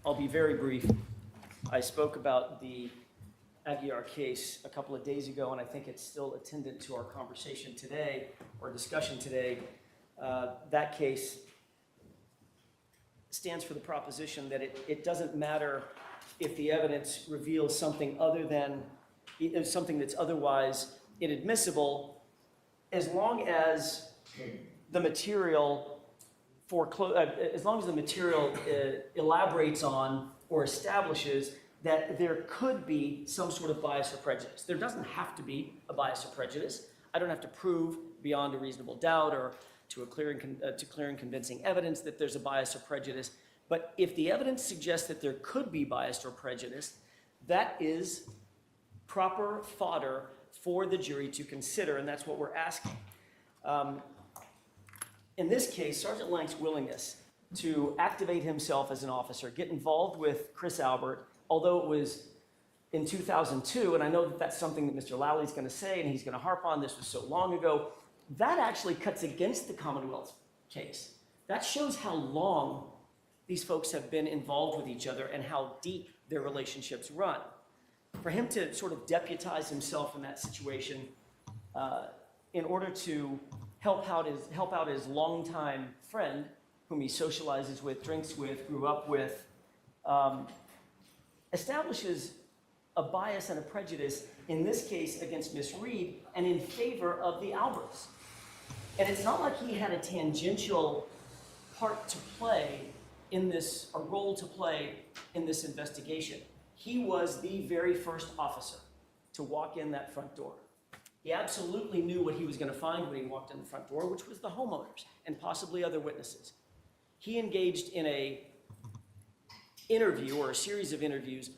I'll be very brief. I spoke about the Aguiar case a couple of days ago, and I think it's still attendant to our conversation today, or discussion today. That case stands for the proposition that it doesn't matter if the evidence reveals something other than something that's otherwise inadmissible, as long as the material elaborates on or establishes that there could be some sort of bias or prejudice. There doesn't have to be a bias or prejudice. I don't have to prove beyond a reasonable doubt or to clear and convincing evidence that there's a bias or prejudice. But if the evidence suggests that there could be bias or prejudice, that is proper fodder for the jury to consider, and that's what we're asking. In this case, Sergeant Lank's willingness to activate himself as an officer, get involved with Chris Albert, although it was in 2002, and I know that that's something that Mr. Lowley's going to say, and he's going to harp on, this was so long ago, that actually cuts against the Commonwealth case. That shows how long these folks have been involved with each other and how deep their relationships run. For him to sort of deputize himself in that situation in order to help out his longtime friend, whom he socializes with, drinks with, grew up with, establishes a bias and a prejudice, in this case against Miss Reed, and in favor of the Alberts. And it's not like he had a tangential part to play in this, a role to play in this investigation. He was the very first officer to walk in that front door. He absolutely knew what he was going to find when he walked in the front door, which was the homeowners and possibly other witnesses. He engaged in a interview or a series of interviews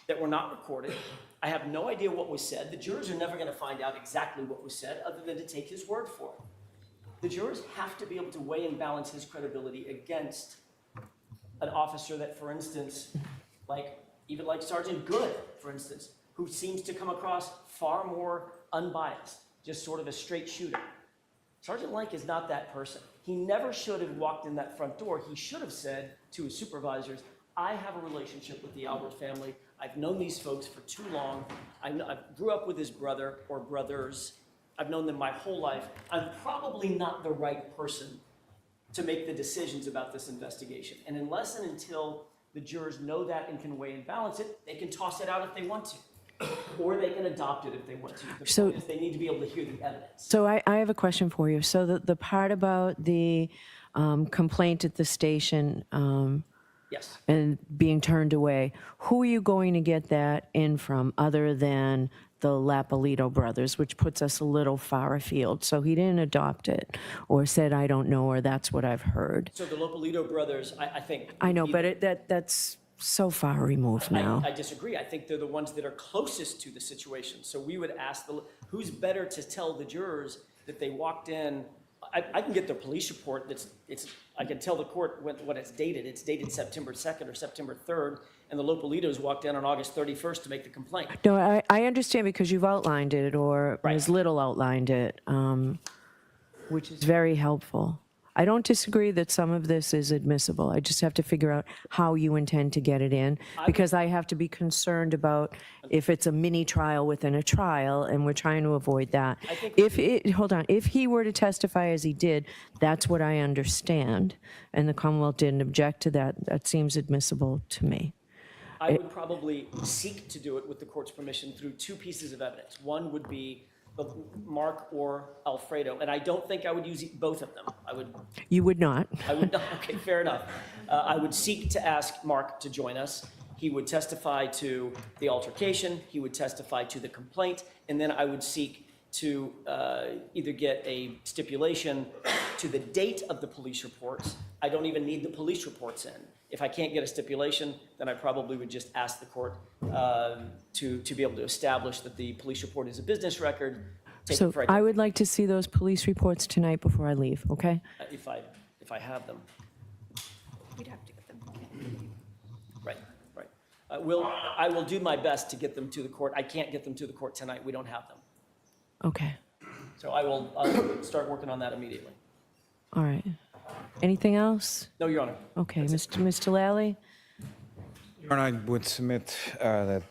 that were not recorded. I have no idea what was said. The jurors are never going to find out exactly what was said other than to take his word for it. The jurors have to be able to weigh and balance his credibility against an officer that, for instance, even like Sergeant Good, for instance, who seems to come across far more unbiased, just sort of a straight shooter. Sergeant Lank is not that person. He never should have walked in that front door. He should have said to his supervisors, I have a relationship with the Albert family. I've known these folks for too long. I grew up with his brother or brothers. I've known them my whole life. I'm probably not the right person to make the decisions about this investigation. And unless and until the jurors know that and can weigh and balance it, they can toss it out if they want to, or they can adopt it if they want to. The point is they need to be able to hear the evidence. So I have a question for you. So the part about the complaint at the station Yes. and being turned away, who are you going to get that in from other than the Lapolito brothers, which puts us a little far afield? So he didn't adopt it or said, I don't know, or that's what I've heard. So the Lapolito brothers, I think... I know, but that's so far removed now. I disagree. I think they're the ones that are closest to the situation. So we would ask, who's better to tell the jurors that they walked in? I can get their police report. I can tell the court when it's dated. It's dated September 2nd or September 3rd, and the Lopolitos walked in on August 31st to make the complaint. No, I understand because you've outlined it, or Ms. Little outlined it, which is very helpful. I don't disagree that some of this is admissible. I just have to figure out how you intend to get it in, because I have to be concerned about if it's a mini trial within a trial, and we're trying to avoid that. If he were to testify as he did, that's what I understand, and the Commonwealth didn't object to that. That seems admissible to me. I would probably seek to do it with the court's permission through two pieces of evidence. One would be Mark or Alfredo, and I don't think I would use both of them. You would not. I would not. Okay, fair enough. I would seek to ask Mark to join us. He would testify to the altercation. He would testify to the complaint, and then I would seek to either get a stipulation to the date of the police reports. I don't even need the police reports in. If I can't get a stipulation, then I probably would just ask the court to be able to establish that the police report is a business record. So I would like to see those police reports tonight before I leave, okay? If I have them. You'd have to get them. Right. I will do my best to get them to the court. I can't get them to the court tonight. We don't have them. Okay. So I'll start working on that immediately. All right. Anything else? No, Your Honor. Okay, Mr. Lally? And I would submit that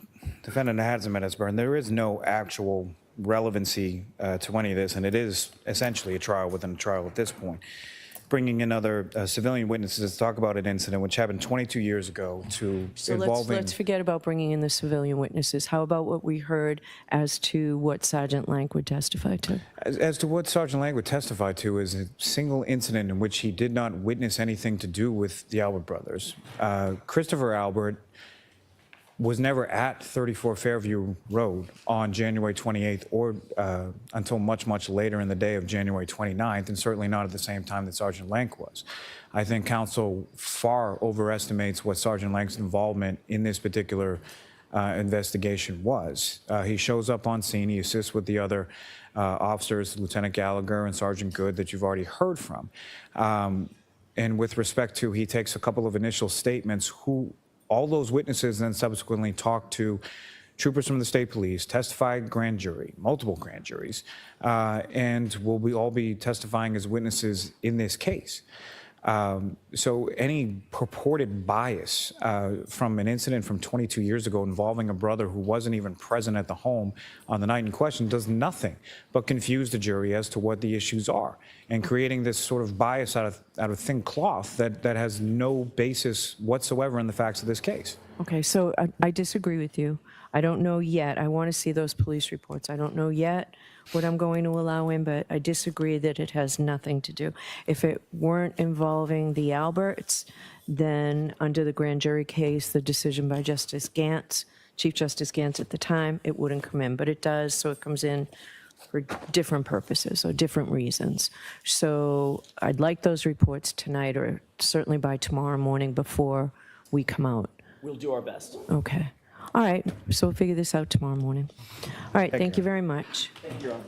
defendant hasn't met his burden. There is no actual relevancy to any of this, and it is essentially a trial within a trial at this point. Bringing in other civilian witnesses to talk about an incident which happened 22 years ago to So involving... let's forget about bringing in the civilian witnesses. How about what we heard as to what Sergeant Lank would testify to? As to what Sergeant Lang would testify to is a single incident in which he did not witness anything to do with the Albert brothers. Christopher Albert was never at 34 Fairview Road on January 28th or until much, much later in the day of January 29th, and certainly not at the same time that Sergeant Lank was. I think counsel far overestimates what Sergeant Lank's involvement in this particular investigation was. He shows up on scene, he assists with the other officers, Lieutenant Gallagher and Sergeant Good, that you've already heard from. And with respect to, he takes a couple of initial statements, all those witnesses then subsequently talk to troopers from the state police, testified grand jury, multiple grand juries, and will all be testifying as witnesses in this case. So any purported bias from an incident from 22 years ago involving a brother who wasn't even present at the home on the night in question does nothing but confuse the jury as to what the issues are, and creating this sort of bias out of thin cloth that has no basis whatsoever in the facts of this case. Okay, so I disagree with you. I don't know yet. I want to see those police reports. I don't know yet what I'm going to allow in, but I disagree that it has nothing to do. If it weren't involving the Alberts, then under the grand jury case, the decision by Justice Gantz, Chief Justice Gantz at the time, it wouldn't come in, but it does, so it comes in for different purposes or different reasons. So I'd like those reports tonight or certainly by tomorrow morning before we come out. We'll do our best. Okay. All right, so we'll figure this out tomorrow morning. All right, thank you very much. Thank you, Your Honor.